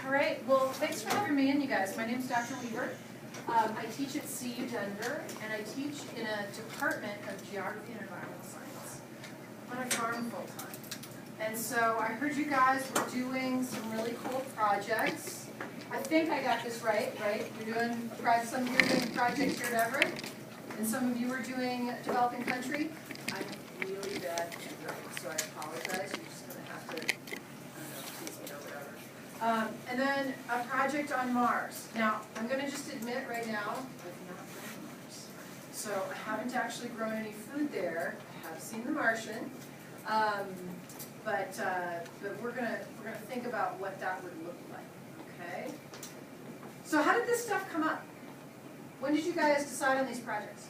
Great. Well, thanks for having me in, you guys. My name's Dr. Everitt. I teach at CU Denver, and I teach in a department of geography and environmental science on a farm full-time. And so I heard you guys were doing some really cool projects. I think I got this right? You're doing some of you are doing projects here at Everitt, and some of you are doing developing country. I'm really bad at writing, so I apologize. You're just going to have to, tease me or whatever. And then a project on Mars. Now, I'm going to just admit right now, I've not been on Mars. So I haven't actually grown any food there. I have seen The Martian. But we're gonna think about what that would look like, okay? So how did this stuff come up? When did you guys decide on these projects?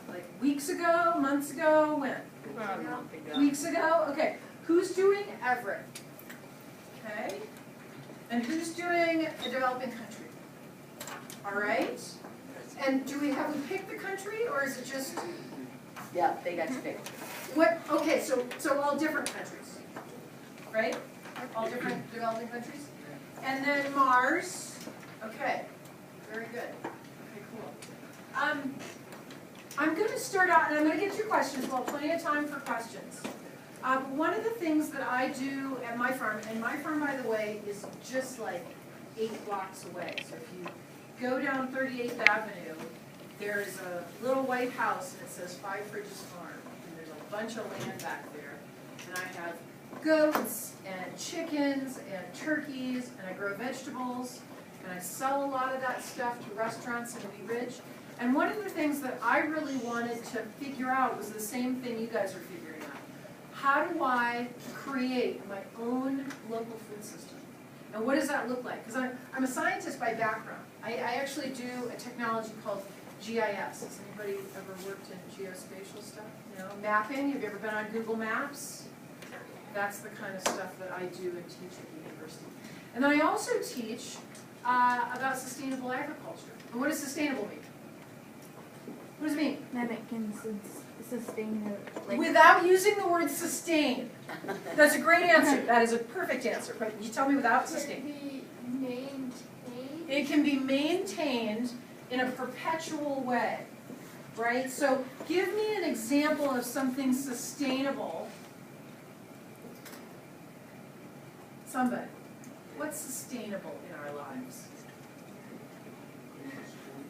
Like weeks ago, months ago, when? About a month ago. Weeks ago? Okay. Who's doing Everitt? Okay. And who's doing a developing country? All right. And have we picked the country, or is it just? Yeah, they got to pick. What? Okay, so all different countries, right? All different developing countries. And then Mars. Okay, very good. Okay, cool. I'm going to start out, and I'm going to get to your questions. We'll have plenty of time for questions. One of the things that I do at my farm, and my farm, by the way, is just like 8 blocks away. So if you go down 38th Avenue, there's a little white house, and it says 5 Fridges Farm. And there's a bunch of land back there. And I have goats and chickens and turkeys, and I grow vegetables, and I sell a lot of that stuff to restaurants in Everitt. And one of the things that I really wanted to figure out was the same thing you guys are figuring out. How do I create my own local food system? And what does that look like? Because I'm a scientist by background. I actually do a technology called GIS. Has anybody ever worked in geospatial stuff? You know, mapping. Have you ever been on Google Maps? That's the kind of stuff that I do and teach at the university. And then I also teach about sustainable agriculture. And what does sustainable mean? What does it mean? That it can sustain the. Without using the word sustain. That's a great answer. That is a perfect answer. But you tell me without sustain. Can it be maintained? It can be maintained in a perpetual way, right? So give me an example of something sustainable. Somebody. What's sustainable in our lives?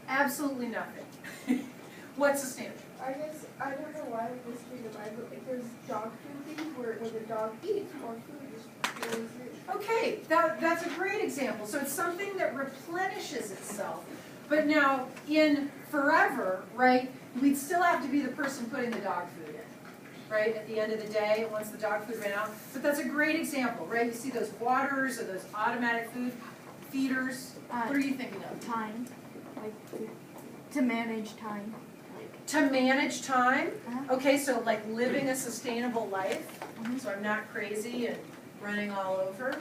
Absolutely nothing. What's sustainable? I guess, I don't know why this came to mind, but like there's dog food things where when the dog eats, more food just goes in. Okay, that's a great example. So it's something that replenishes itself. But now, in forever, right, we'd still have to be the person putting the dog food in, right, at the end of the day, once the dog food ran out. But that's a great example, right? You see those waters or those automatic food feeders. What are you thinking of? Time, like to manage time. To manage time? Okay, so like living a sustainable life, so I'm not crazy and running all over.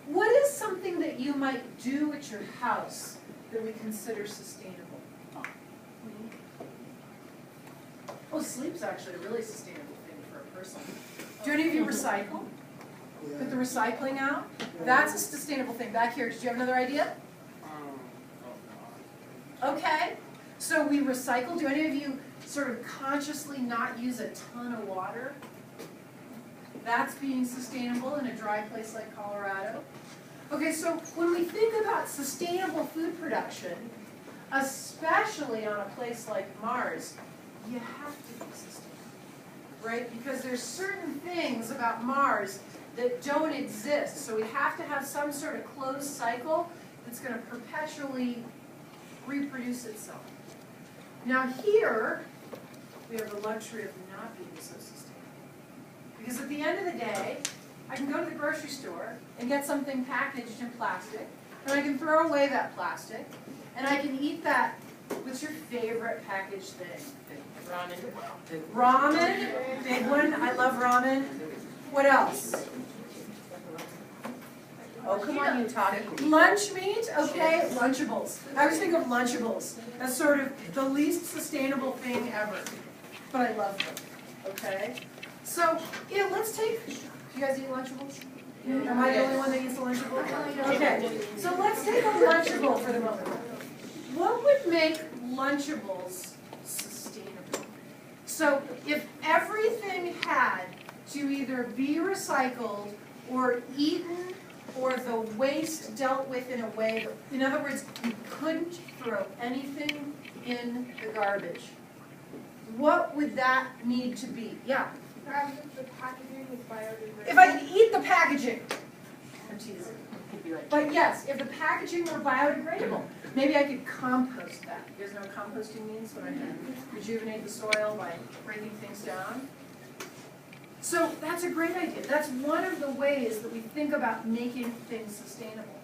What is something that you might do at your house that we consider sustainable? Oh, sleep's actually a really sustainable thing for a person. Do any of you recycle? Put the recycling out? That's a sustainable thing. Back here, did you have another idea? Okay, so we recycle. Do any of you sort of consciously not use a ton of water? That's being sustainable in a dry place like Colorado. Okay, so when we think about sustainable food production, especially on a place like Mars, you have to be sustainable, right? Because there's certain things about Mars that don't exist. So we have to have some sort of closed cycle that's going to perpetually reproduce itself. Now here, we have the luxury of not being so sustainable. Because at the end of the day, I can go to the grocery store and get something packaged in plastic, and I can throw away that plastic, and I can eat that. What's your favorite packaged thing? Ramen. Ramen, big one. I love ramen. What else? Oh, come on, you talking. Lunch meat, okay, Lunchables. I always think of Lunchables as sort of the least sustainable thing ever, but I love them, okay? So, yeah, let's take, do you guys eat Lunchables? Am I the only one that eats a Lunchable? Okay, so let's take a Lunchable for the moment. What would make Lunchables sustainable? So if everything had to either be recycled or eaten or the waste dealt with in a way that, in other words, you couldn't throw anything in the garbage, what would that need to be? Yeah? Perhaps if the packaging is biodegradable. If I could eat the packaging, I'm teasing. Could be like. But yes, if the packaging were biodegradable, maybe I could compost that. You guys know what composting means? When I can rejuvenate the soil by breaking things down. So that's a great idea. That's one of the ways that we think about making things sustainable.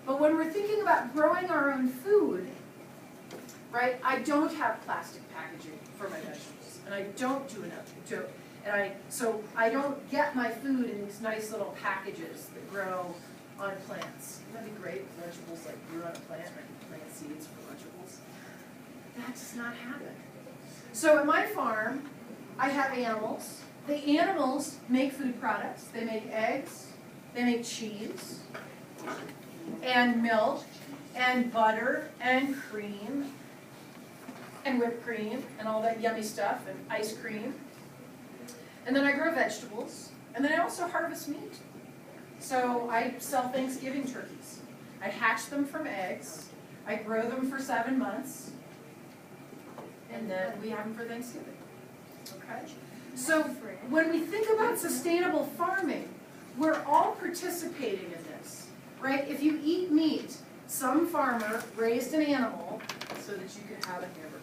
But when we're thinking about growing our own food, right, I don't have plastic packaging for my vegetables, and I don't do enough to it. So I don't get my food in these nice little packages that grow on plants. Wouldn't that be great if vegetables like grew on a plant and I could plant seeds for vegetables? That does not happen. So at my farm, I have animals. The animals make food products. They make eggs, they make cheese, and milk, and butter, and cream, and whipped cream, and all that yummy stuff, and ice cream. And then I grow vegetables, and then I also harvest meat. So I sell Thanksgiving turkeys. I hatch them from eggs, I grow them for 7 months, and then we have them for Thanksgiving. Okay? So when we think about sustainable farming, we're all participating in this, right? If you eat meat, some farmer raised an animal so that you could have a hamburger.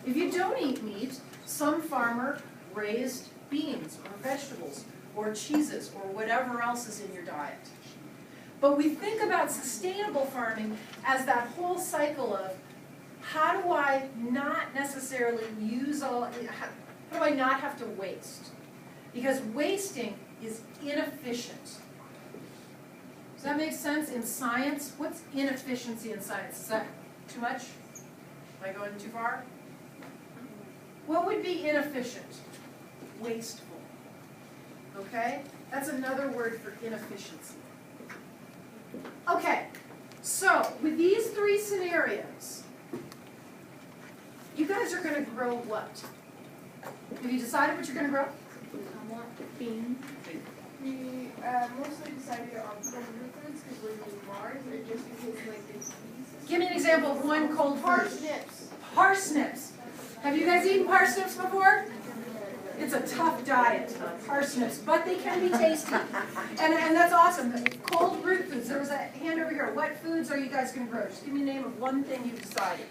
If you don't eat meat, some farmer raised beans or vegetables or cheeses or whatever else is in your diet. But we think about sustainable farming as that whole cycle of how do I not necessarily use how do I not have to waste? Because wasting is inefficient. Does that make sense in science? What's inefficiency in science? Is that too much? Am I going too far? What would be inefficient? Wasteful. Okay? That's another word for inefficiency. Okay, so with these three scenarios, you guys are going to grow what? Have you decided what you're going to grow? Beans. We mostly decided on cold root foods because we're using Mars, and just because like the cheese. Give me an example of one cold food. Parsnips. Parsnips. Have you guys eaten parsnips before? It's a tough diet, parsnips, but they can be tasty. And that's awesome. Cold root foods. There was a hand over here. What foods are you guys going to grow? Just give me a name of one thing you've decided.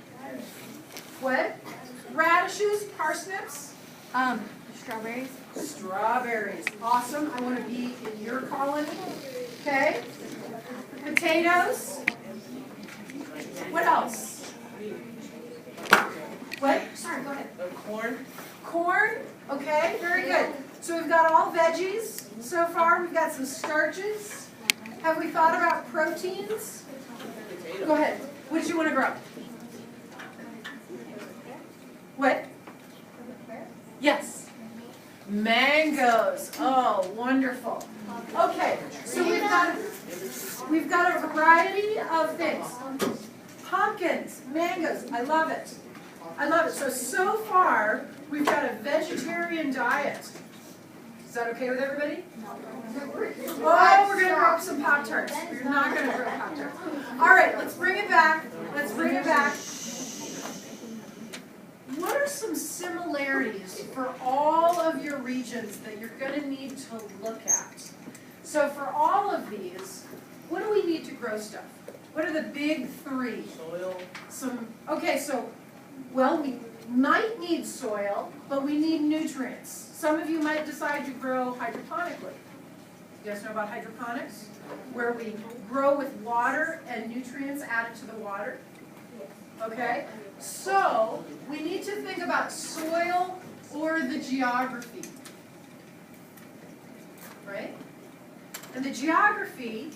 What? Radishes, parsnips? Strawberries. Strawberries. Awesome. I want to be in your colony. Okay. Potatoes. What else? What? Sorry, go ahead. Corn. Corn. Okay, very good. So we've got all veggies so far. We've got some starches. Have we thought about proteins? Go ahead. What did you want to grow? What? Yes. Mangoes. Oh, wonderful. Okay, so we've got a variety of things. Pumpkins, mangoes. I love it. I love it. So far, we've got a vegetarian diet. Is that okay with everybody? Oh, we're going to grow up some Pop-Tarts. We're not going to grow Pop-Tarts. All right, let's bring it back. Let's bring it back. What are some similarities for all of your regions that you're going to need to look at? So for all of these, what do we need to grow stuff? What are the big three? Soil. Okay, so, well, we might need soil, but we need nutrients. Some of you might decide to grow hydroponically. You guys know about hydroponics? Where we grow with water and nutrients added to the water? Okay? So, we need to think about soil or the geography. Right? And the geography,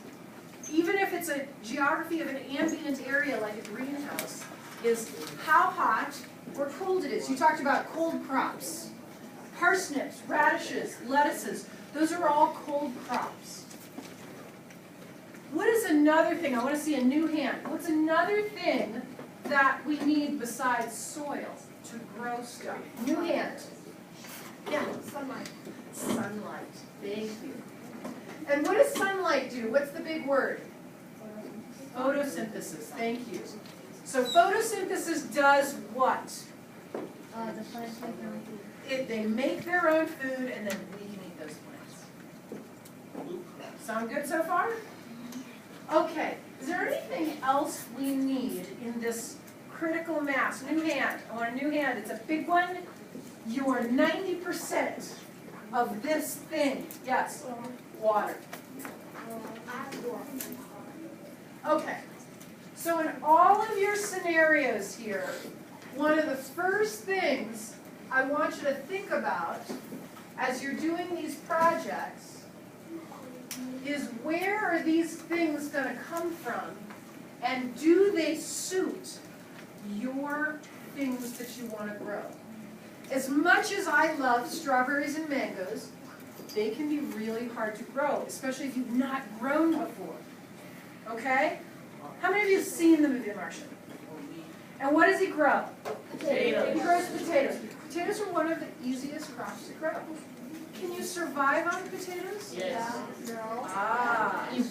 even if it's a geography of an ambient area like a greenhouse, is how hot or cold it is. You talked about cold crops. Parsnips, radishes, lettuces, those are all cold crops. another thing? I want to see a new hand. What's another thing that we need besides soil to grow stuff? New hand. Yeah. Sunlight. Sunlight. Thank you. And what does sunlight do? What's the big word? Photosynthesis. Thank you. So photosynthesis does what? The plants make their own food. They make their own food, and then we can eat those plants. Sound good so far? Okay. Is there anything else we need in this critical mass? New hand. I want a new hand. It's a big one. You are 90% of this thing. Yes. Water. Okay. So in all of your scenarios here, one of the first things I want you to think about as you're doing these projects is where are these things going to come from, and do they suit your things that you want to grow? As much as I love strawberries and mangoes, they can be really hard to grow, especially if you've not grown before. Okay? How many of you have seen the movie The Martian? And what does he grow? Potatoes. He grows potatoes. Potatoes are one of the easiest crops to grow. Can you survive on potatoes? Yes. No. Ah, You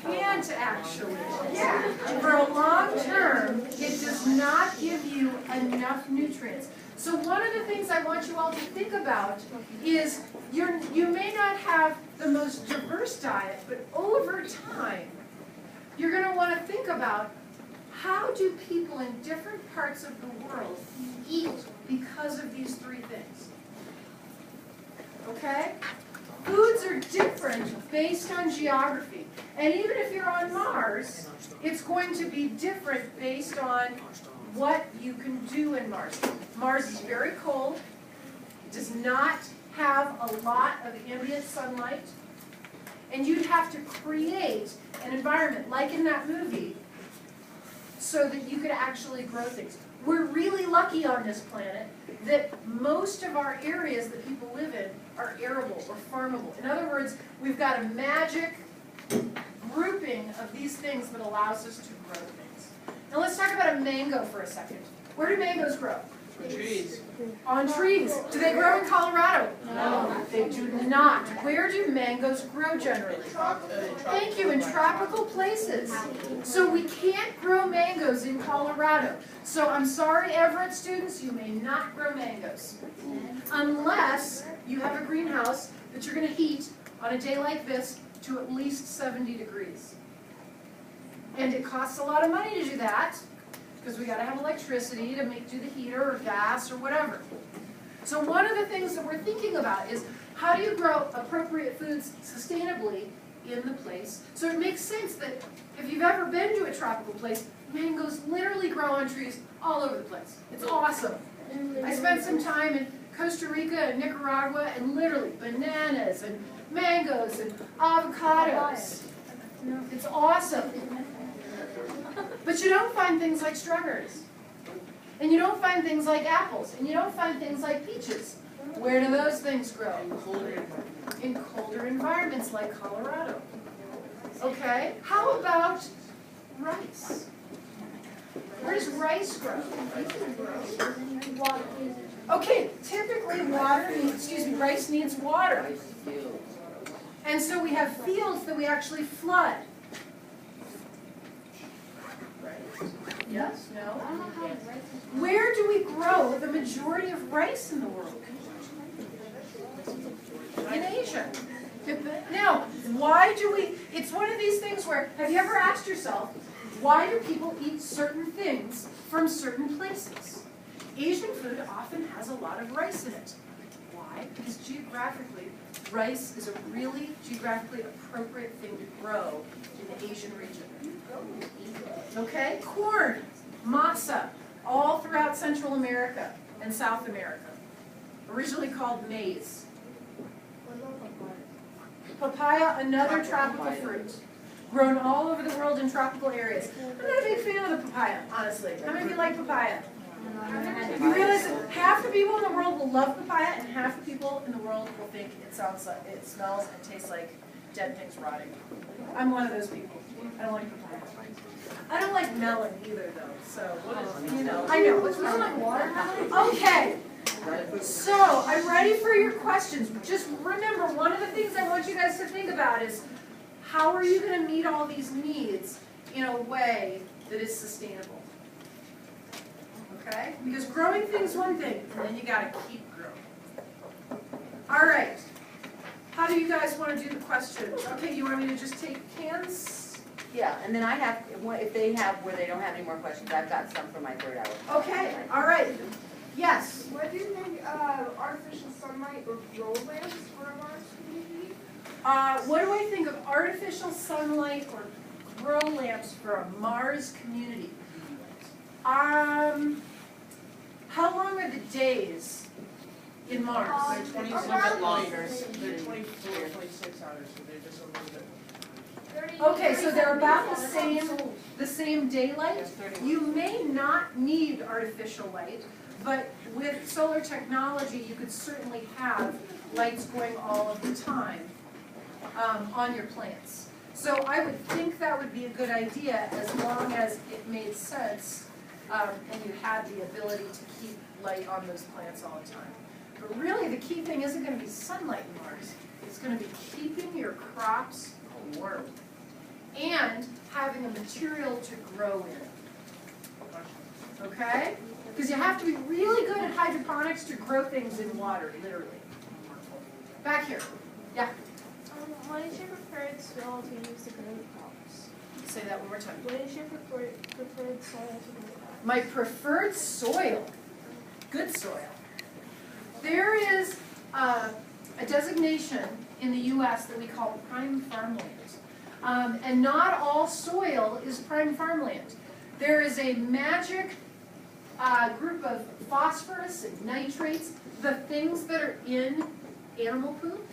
can't actually. Yeah. For a long term, it does not give you enough nutrients. So one of the things I want you all to think about is you may not have the most diverse diet, but over time, you're going to want to think about how do people in different parts of the world eat because of these three things. Okay? Foods are different based on geography. And even if you're on Mars, it's going to be different based on what you can do in Mars. Mars is very cold. It does not have a lot of ambient sunlight. And you'd have to create an environment, like in that movie, so that you could actually grow things. We're really lucky on this planet that most of our areas that people live in are arable or farmable. In other words, we've got a magic grouping of these things that allows us to grow things. Now let's talk about a mango for a second. Where do mangoes grow? Trees. On trees. Do they grow in Colorado? No. They do not. Where do mangoes grow generally? Thank you, in tropical places. So we can't grow mangoes in Colorado. So I'm sorry, Everett students, you may not grow mangoes. Unless you have a greenhouse that you're going to heat on a day like this to at least 70 degrees. And it costs a lot of money to do that, because we got to have electricity to do the heater or gas or whatever. So one of the things that we're thinking about is how do you grow appropriate foods sustainably in the place? So it makes sense that if you've ever been to a tropical place, mangoes literally grow on trees all over the place. It's awesome. I spent some time in Costa Rica and Nicaragua, and literally bananas and mangoes and avocados. It's awesome. But you don't find things like strawberries. And you don't find things like apples. And you don't find things like peaches. Where do those things grow? In colder environments like Colorado. Okay? How about rice? Where does rice grow? Okay, typically rice needs water. And so we have fields that we actually flood. Yes? No? Where do we grow the majority of rice in the world? In Asia. Now, why do we, it's one of these things where, have you ever asked yourself, why do people eat certain things from certain places? Asian food often has a lot of rice in it. Why? Because geographically, rice is a really geographically appropriate thing to grow in the Asian region. Okay? Corn, masa, all throughout Central America and South America. Originally called maize. Papaya, another tropical fruit. Grown all over the world in tropical areas. I'm not a big fan of the papaya, honestly. How many of you like papaya? You realize that half the people in the world will love papaya and half the people in the world will think it smells and tastes like dead things rotting. I'm one of those people. I don't like papaya. I don't like melon either, though. So you know, I know what's wrong with watermelon. Okay. So I'm ready for your questions. Just remember, one of the things I want you guys to think about is how are you going to meet all these needs in a way that is sustainable? Okay? Because growing things is one thing, and then you got to keep growing. All right. How do you guys want to do the questions? Okay, you want me to just take hands? Yeah, and then I have, if they have, where they don't have any more questions, I've got some for my third hour. Okay, all right. Yes? Why do you think artificial sunlight or grow lamps for a Mars community? What do I think of artificial sunlight or grow lamps for a Mars community? How long are the days in Mars? They're 26 longer, they're 24, 26 hours, so they're just a little bit. Okay, so they're about the same daylight. Yeah, 31. You may not need artificial light, but with solar technology, you could certainly have lights going all of the time on your plants. So I would think that would be a good idea as long as it made sense and you had the ability to keep light on those plants all the time. But really, the key thing isn't going to be sunlight in Mars. It's going to be keeping your crops warm and having a material to grow in. Okay? Because you have to be really good at hydroponics to grow things in water, literally. Back here. Yeah? What is your preferred soil to use to grow crops? Say that one more time. What is your preferred soil to grow crops? My preferred soil. Good soil. There is a designation in the U.S. that we call prime farmland. And not all soil is prime farmland. There is a magic group of phosphorus and nitrates, the things that are in animal poop.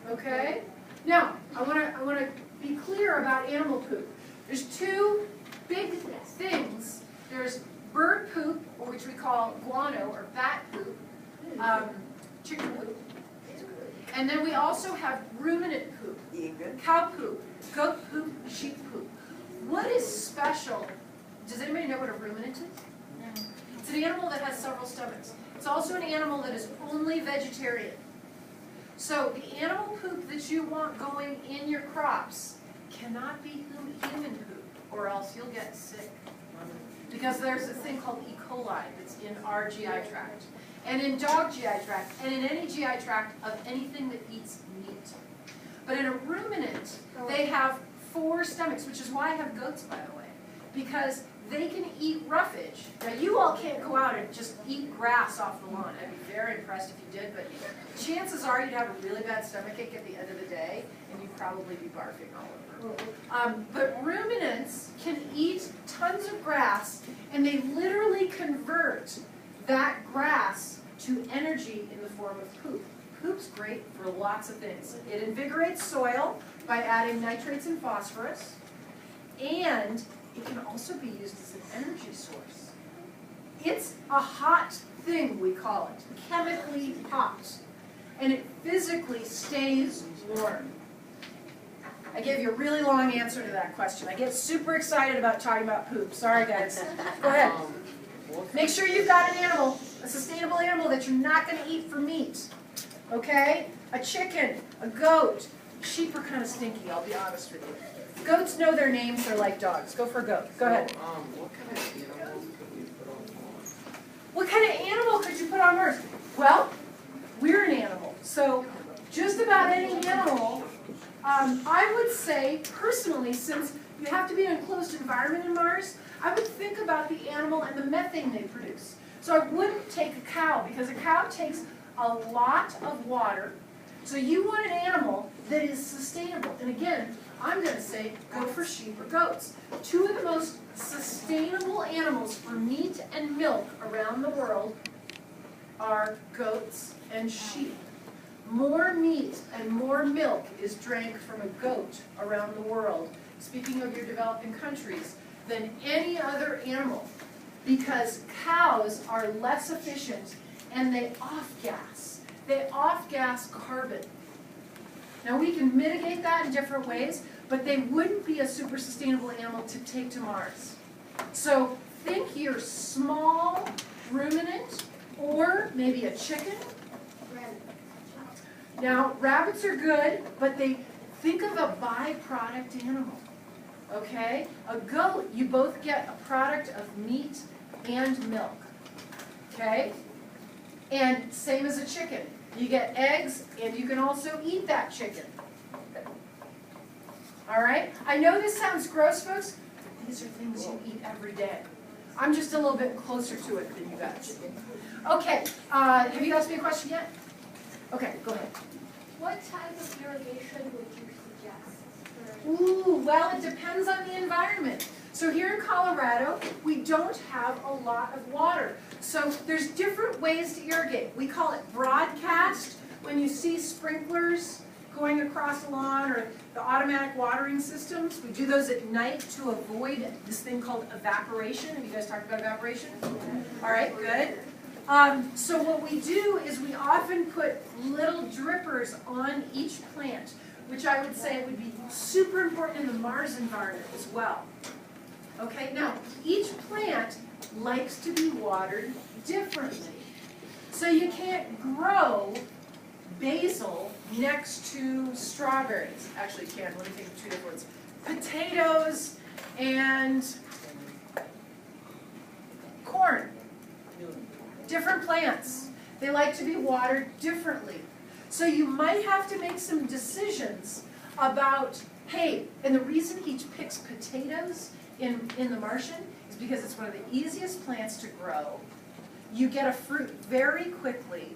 Okay? Now, I want to be clear about animal poop. There's two big things. There's bird poop, or which we call guano or bat poop, chicken poop. And then we also have ruminant poop, cow poop, goat poop, sheep poop. What is special? Does anybody know what a ruminant is? No. It's an animal that has several stomachs. It's also an animal that is only vegetarian. So the animal poop that you want going in your crops cannot be human poop, or else you'll get sick. Because there's this thing called E. coli that's in our GI tract, and in dog GI tract, and in any GI tract of anything that eats meat. But in a ruminant, they have 4 stomachs, which is why I have goats, by the way, because they can eat roughage. Now, you all can't go out and just eat grass off the lawn. I'd be very impressed if you did, but chances are you'd have a really bad stomachache at the end of the day, and you'd probably be barfing all over. But ruminants can eat tons of grass, and they literally convert that grass to energy in the form of poop. Poop's great for lots of things. It invigorates soil by adding nitrates and phosphorus, and it can also be used as an energy source. It's a hot thing, we call it, chemically hot, and it physically stays warm. I gave you a really long answer to that question. I get super excited about talking about poop. Sorry, guys. Go ahead. Make sure you've got an animal, a sustainable animal that you're not going to eat for meat. Okay? A chicken, a goat. Sheep are kind of stinky, I'll be honest with you. Goats know their names, they're like dogs. Go for a goat. Go ahead. What kind of animals could we put on Mars? What kind of animal could you put on Mars? Well, we're an animal. So just about any animal, I would say, personally, since you have to be in an enclosed environment in Mars, I would think about the animal and the methane they produce. So I wouldn't take a cow, because a cow takes a lot of water. So you want an animal that is sustainable. And again, I'm going to say go for sheep or goats. 2 of the most sustainable animals for meat and milk around the world are goats and sheep. More meat and more milk is drank from a goat around the world, speaking of your developing countries, than any other animal, because cows are less efficient and they off-gas. They off-gas carbon. Now we can mitigate that in different ways, but they wouldn't be a super sustainable animal to take to Mars. So think your small ruminant or maybe a chicken. Now rabbits are good, but think of a byproduct animal. Okay? A goat, you both get a product of meat and milk. Okay? And same as a chicken. You get eggs, and you can also eat that chicken. All right? I know this sounds gross, folks, but these are things you eat every day. I'm just a little bit closer to it than you guys. Okay, have you asked me a question yet? Okay, go ahead. What type of irrigation would you suggest? Ooh, well, it depends on the environment. So here in Colorado, we don't have a lot of water. So there's different ways to irrigate. We call it broadcast. When you see sprinklers going across the lawn or the automatic watering systems, we do those at night to avoid this thing called evaporation. Have you guys talked about evaporation? All right, good. So what we do is we often put little drippers on each plant, which I would say would be super important in the Mars environment as well. Okay, now each plant likes to be watered differently. So you can't grow basil next to strawberries. Actually, you can. Let me think of two different words. Potatoes and corn. Different plants. They like to be watered differently. So you might have to make some decisions about, hey, and the reason he picks potatoes in the Martian is because it's one of the easiest plants to grow. You get a fruit very quickly.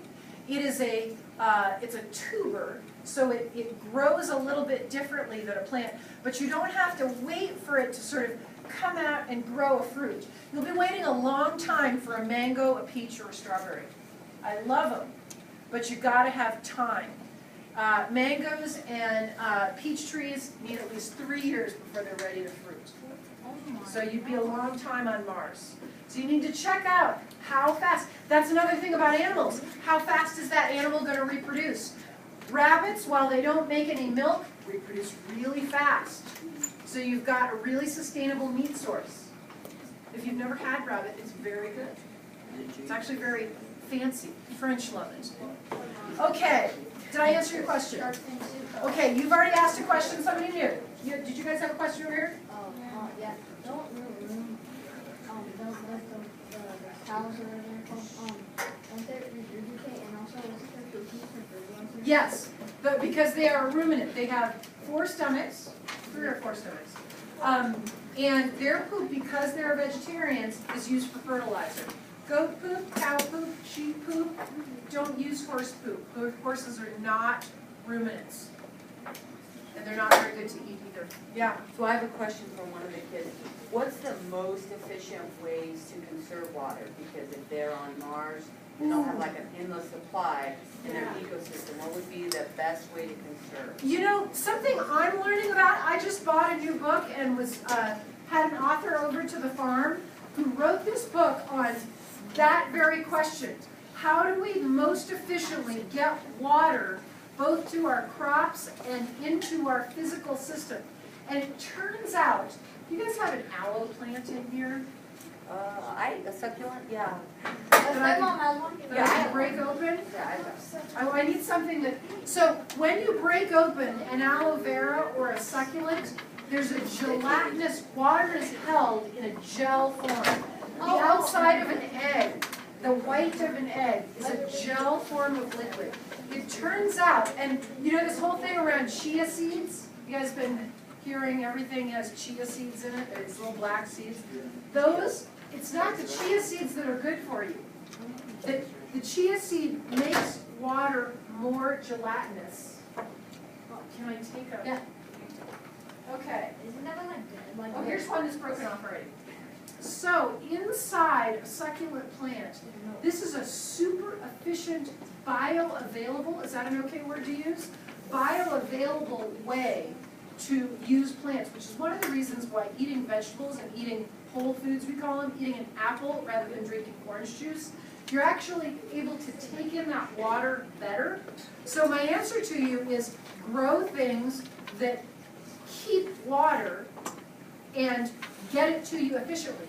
It's a tuber, so it grows a little bit differently than a plant, but you don't have to wait for it to sort of come out and grow a fruit. You'll be waiting a long time for a mango, a peach, or a strawberry. I love them, but you got to have time. Mangoes and peach trees need at least 3 years before they're ready to fruit. So you'd be a long time on Mars. So you need to check out how fast. That's another thing about animals. How fast is that animal going to reproduce? Rabbits, while they don't make any milk, reproduce really fast. So you've got a really sustainable meat source. If you've never had rabbit, it's very good. It's actually very fancy. French love it. Okay, did I answer your question? Okay, you've already asked a question, somebody new. Did you guys have a question over here? Yeah. Don't let the cows or whatever, don't they regurgitate and also what's their protein for? Yes, but because they are a ruminant, they have 4 stomachs, 3 or 4 stomachs. And their poop, because they're vegetarians, is used for fertilizer. Goat poop, cow poop, sheep poop, don't use horse poop. Horses are not ruminants. And they're not very good to eat either. Yeah. So I have a question from one of the kids. What's the most efficient ways to conserve water? Because if they're on Mars, they don't have like an endless supply in their ecosystem. What would be the best way to conserve? You know, something I'm learning about, I just bought a new book and had an author over to the farm who wrote this book on that very question. How do we most efficiently get water both to our crops and into our physical system? And it turns out, you guys have an aloe plant in here? A succulent? Yeah. That I can break open? I need something that, so when you break open an aloe vera or a succulent, there's a gelatinous, water is held in a gel form. The outside of an egg, the white of an egg, is a gel form of liquid. It turns out, and you know this whole thing around chia seeds? You guys been hearing everything has chia seeds in it, these little black seeds? Those, it's not the chia seeds that are good for you. The chia seed makes water more gelatinous. Can I take a? Yeah. Okay. Isn't that like Oh, here's one that's broken off already. So inside a succulent plant, this is a super efficient bioavailable, is that an okay word to use? Bioavailable way to use plants, which is one of the reasons why eating vegetables and eating whole foods, we call them, eating an apple rather than drinking orange juice, you're actually able to take in that water better. So my answer to you is grow things that keep water and get it to you efficiently.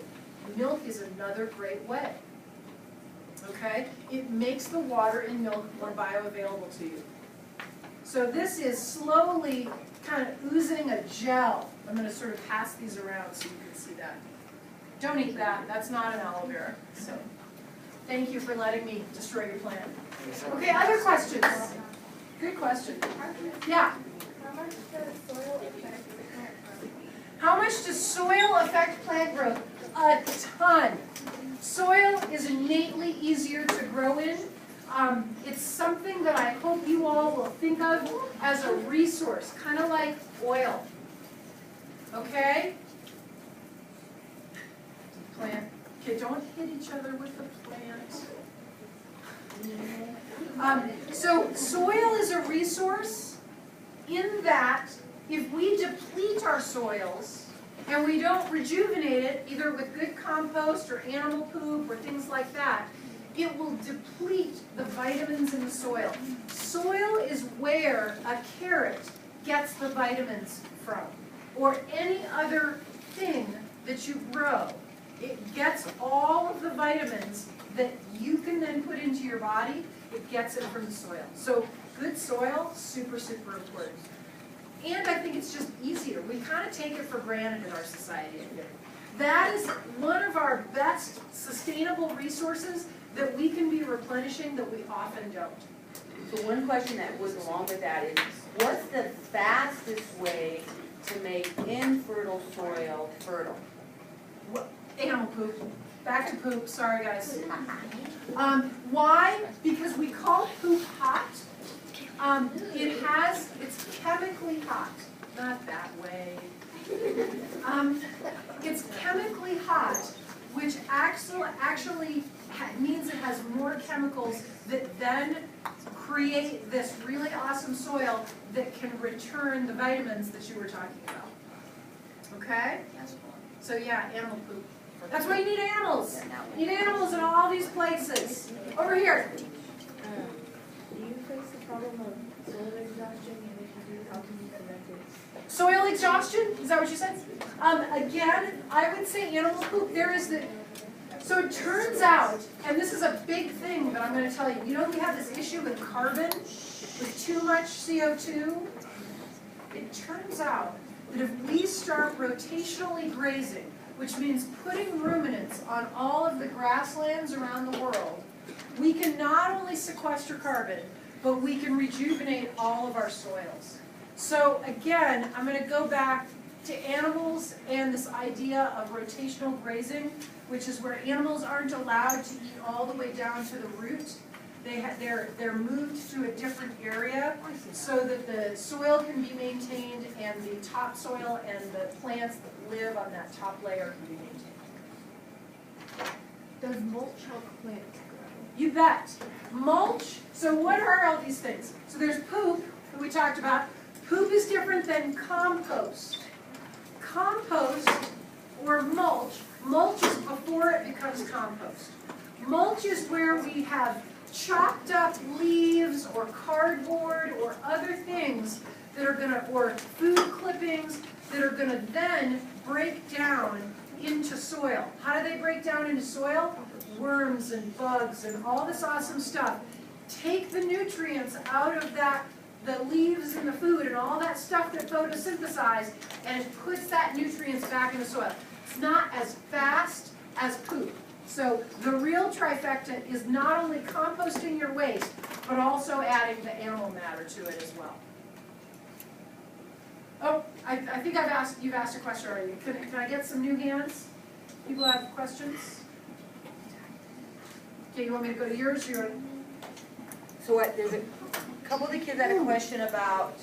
Milk is another great way. Okay? It makes the water in milk more bioavailable to you. So this is slowly kind of oozing a gel. I'm going to sort of pass these around so you can see that. Don't eat that. That's not an aloe vera. So thank you for letting me destroy your plant. Okay, other questions? Good question. Yeah. How much does soil affect plant growth? How much does soil affect plant growth? A ton. Soil is innately easier to grow in. It's something that I hope you all will think of as a resource, kind of like oil. Okay? Plant. Okay, don't hit each other with the plant. So soil is a resource in that if we deplete our soils and we don't rejuvenate it, either with good compost or animal poop or things like that, it will deplete the vitamins in the soil. Soil is where a carrot gets the vitamins from, or any other thing that you grow. It gets all of the vitamins that you can then put into your body. It gets it from the soil. So good soil, super, super important. And I think it's just easier. We kind of take it for granted in our society. That is one of our best sustainable resources that we can be replenishing that we often don't. So one question that goes along with that is, what's the fastest way to make infertile soil fertile? Animal poop. Back to poop. Sorry, guys. Why? Because we call poop hot. It's chemically hot. Not that way. It's chemically hot, which actually means it has more chemicals that then create this really awesome soil that can return the vitamins that you were talking about. Okay? So yeah, animal poop. That's why you need animals. You need animals in all these places. Over here. Do you face the problem of soil exhaustion, and if you do, how can you prevent it? Soil exhaustion? Is that what you said? Again, I would say animal poop. So it turns out, and this is a big thing that I'm going to tell you. You know we have this issue with carbon, with too much CO2? It turns out that if we start rotationally grazing, which means putting ruminants on all of the grasslands around the world, we can not only sequester carbon, but we can rejuvenate all of our soils. So again, I'm going to go back to animals and this idea of rotational grazing, which is where animals aren't allowed to eat all the way down to the root. They're moved to a different area so that the soil can be maintained and the topsoil and the plants that live on that top layer can be maintained. Does mulch help plants grow? You bet. Mulch, so what are all these things? So there's poop, that we talked about. Poop is different than compost. Compost, or mulch is before it becomes compost. Mulch is where we have chopped up leaves or cardboard or other things that are or food clippings that are gonna then break down into soil. How do they break down into soil? Worms and bugs and all this awesome stuff. Take the nutrients out of the leaves and the food and all that stuff that photosynthesized, and it puts that nutrients back in the soil. It's not as fast as poop. So the real trifecta is not only composting your waste, but also adding the animal matter to it as well. Oh, I think you've asked a question already. Can I get some new hands? People have questions? Okay, you want me to go to yours? So there's a couple of the kids had a question about,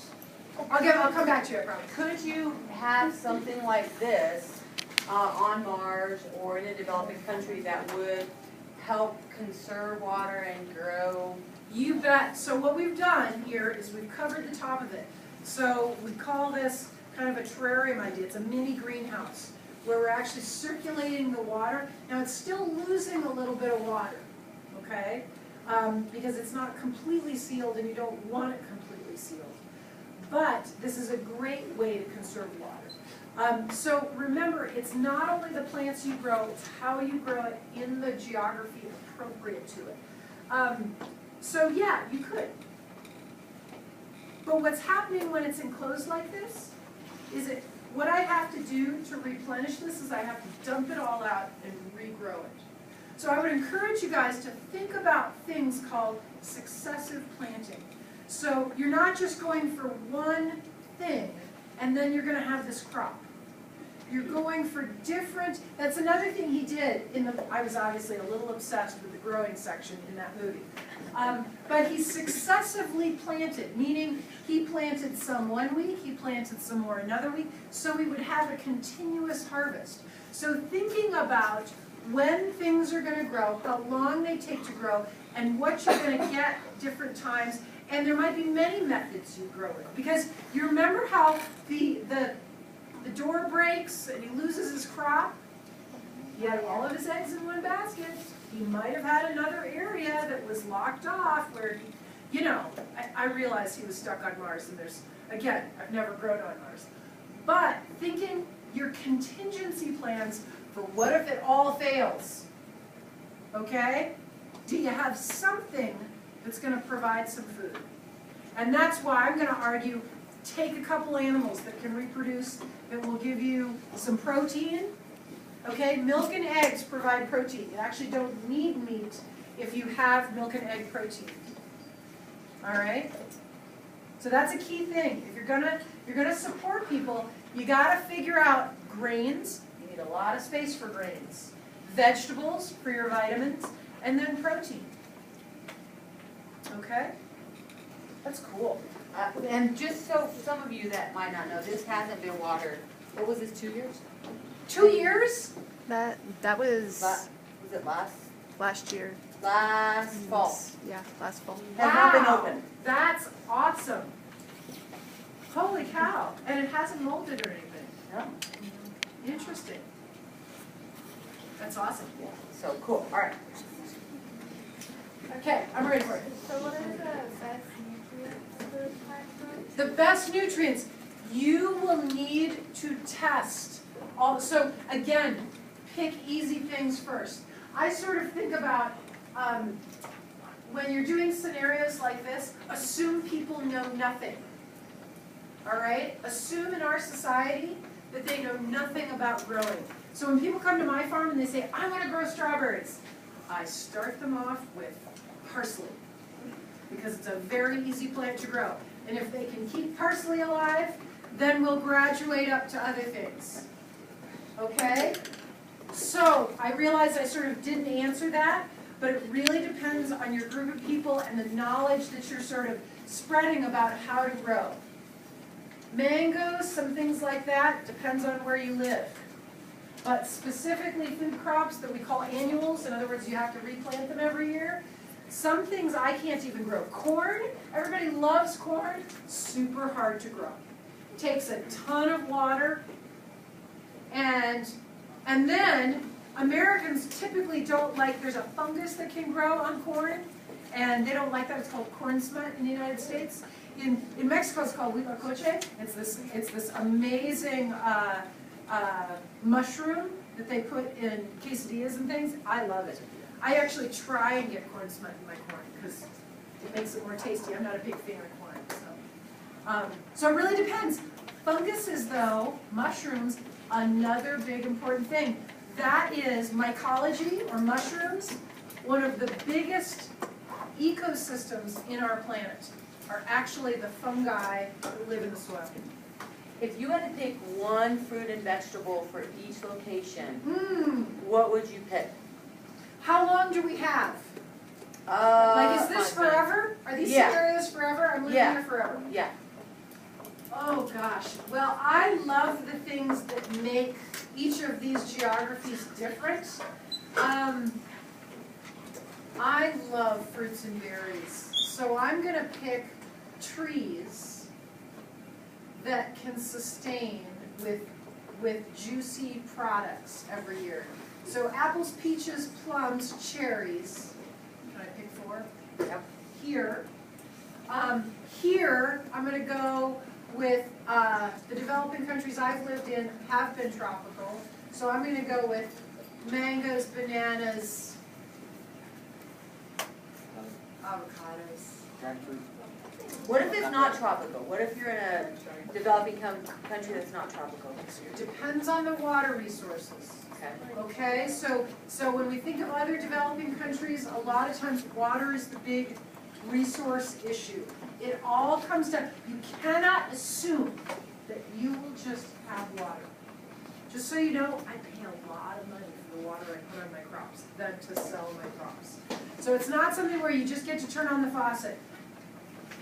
I'll come back to you, I promise. could you have something like this on Mars or in a developing country that would help conserve water and grow? You bet. So what we've done here is we've covered the top of it. So we call this kind of a terrarium idea. It's a mini greenhouse where we're actually circulating the water. Now it's still losing a little bit of water, okay? Because it's not completely sealed and you don't want it completely sealed. But this is a great way to conserve water. So remember, it's not only the plants you grow, it's how you grow it in the geography appropriate to it. So yeah, you could. But what's happening when it's enclosed like this is what I have to do to replenish this is I have to dump it all out and regrow it. So I would encourage you guys to think about things called successive planting. So you're not just going for one thing and then you're going to have this crop. You're going for different, that's another thing he did I was obviously a little obsessed with the growing section in that movie. But he successively planted, meaning he planted some one week, he planted some more another week, so we would have a continuous harvest. So thinking about when things are going to grow, how long they take to grow, and what you're going to get different times, and there might be many methods you grow it. Because you remember how the door breaks and he loses his crop? He had all of his eggs in one basket. He might have had another area that was locked off where, I realize he was stuck on Mars, and again, I've never grown on Mars. But thinking your contingency plans for what if it all fails, okay? Do you have something that's going to provide some food? And that's why I'm going to argue, take a couple animals that can reproduce, that will give you some protein. Okay, milk and eggs provide protein. You actually don't need meat if you have milk and egg protein. All right? So that's a key thing. If you're gonna support people, you gotta figure out grains. You need a lot of space for grains. Vegetables for your vitamins, and then protein. Okay? That's cool. And just so some of you that might not know, this hasn't been watered, what was this, 2 years? 2 years? That was Was it last year. last fall? Yeah, last fall. Has not been Wow. open. That's awesome. Holy cow. And it hasn't molded or anything. No? Interesting. That's awesome. Yeah. So cool, all right. Okay, I'm ready for it. So what are the best nutrients for plant growth? The best nutrients, you will need to test all. So again, pick easy things first. I sort of think about when you're doing scenarios like this, assume people know nothing. All right? Assume in our society that they know nothing about growing. So when people come to my farm and they say, I want to grow strawberries, I start them off with parsley, because it's a very easy plant to grow. And if they can keep parsley alive, then we'll graduate up to other things. Okay? So I realize I sort of didn't answer that, but it really depends on your group of people and the knowledge that you're sort of spreading about how to grow. Mangoes, some things like that, depends on where you live. But specifically food crops that we call annuals, in other words, you have to replant them every year. Some things I can't even grow. Corn, everybody loves corn, super hard to grow. Takes a ton of water, and then Americans typically don't like, there's a fungus that can grow on corn, and they don't like that. It's called corn smut in the United States. In Mexico, it's called huitlacoche. It's this amazing mushroom that they put in quesadillas and things. I love it. I actually try and get corn smut in my corn because it makes it more tasty. I'm not a big fan of corn, so it really depends. Funguses, though, mushrooms, another big important thing. That is mycology, or mushrooms, one of the biggest ecosystems in our planet are actually the fungi that live in the soil. If you had to pick one fruit and vegetable for each location, what would you pick? How long do we have? Is this fine. forever? Are these Yeah. scenarios forever? I'm living Yeah. here forever. Yeah. Oh gosh, well, I love the things that make each of these geographies different. I love fruits and berries, so I'm gonna pick trees that can sustain with juicy products every year. So apples, peaches, plums, cherries. Can Yep. Here. Here, I'm gonna go with, the developing countries I've lived in have been tropical. So I'm gonna go with mangoes, bananas, avocados. Jackfruit. What if it's not tropical? What if you're in a developing country that's not tropical? Depends on the water resources. Okay. Okay, so when we think of other developing countries, a lot of times water is the big resource issue. It all comes down, you cannot assume that you will just have water. Just so you know, I pay a lot of money for the water I put on my crops than to sell my crops. So it's not something where you just get to turn on the faucet.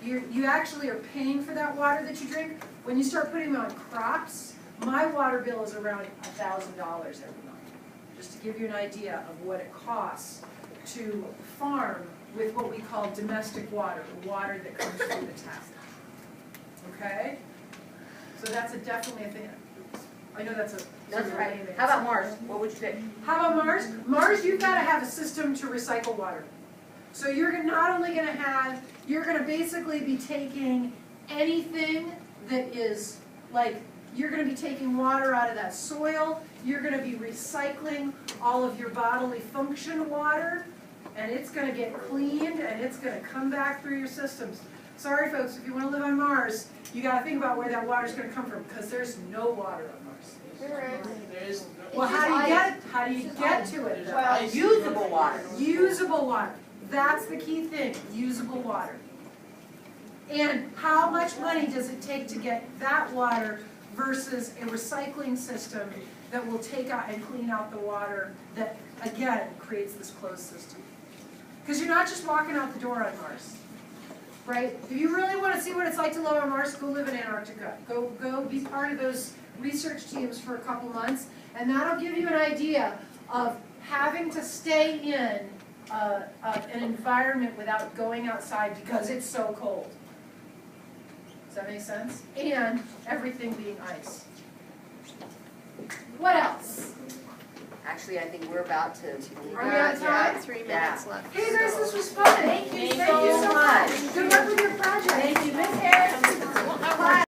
You actually are paying for that water that you drink. When you start putting them on crops, my water bill is around $1,000 every month. Just to give you an idea of what it costs to farm with what we call domestic water, the water that comes through the tap. Okay? So that's definitely a thing. I know that's a. That's right. How about Mars? What would you pick? How about Mars? Mars, you've got to have a system to recycle water. So you're not only going to have, you're going to basically be taking anything that is like, you're going to be taking water out of that soil, you're going to be recycling all of your bodily function water, and it's going to get cleaned and it's going to come back through your systems. Sorry folks, if you want to live on Mars, you got to think about where that water's going to come from, because there's no water on Mars. There is. Well, how do you get to it though? Well, Usable water. Usable water. That's the key thing, usable water. And how much money does it take to get that water versus a recycling system that will take out and clean out the water that, again, creates this closed system? Because you're not just walking out the door on Mars, right? If you really want to see what it's like to live on Mars, go live in Antarctica. Go be part of those research teams for a couple months, and that'll give you an idea of having to stay in an environment without going outside because it's so cold. Does that make sense? And everything being ice. What else? Actually, I think we're about to. Are we out of time? 3 minutes Yeah. left. Hey guys, this was fun. Thank you so much. Good luck with your project. Thank you, Miss Harris.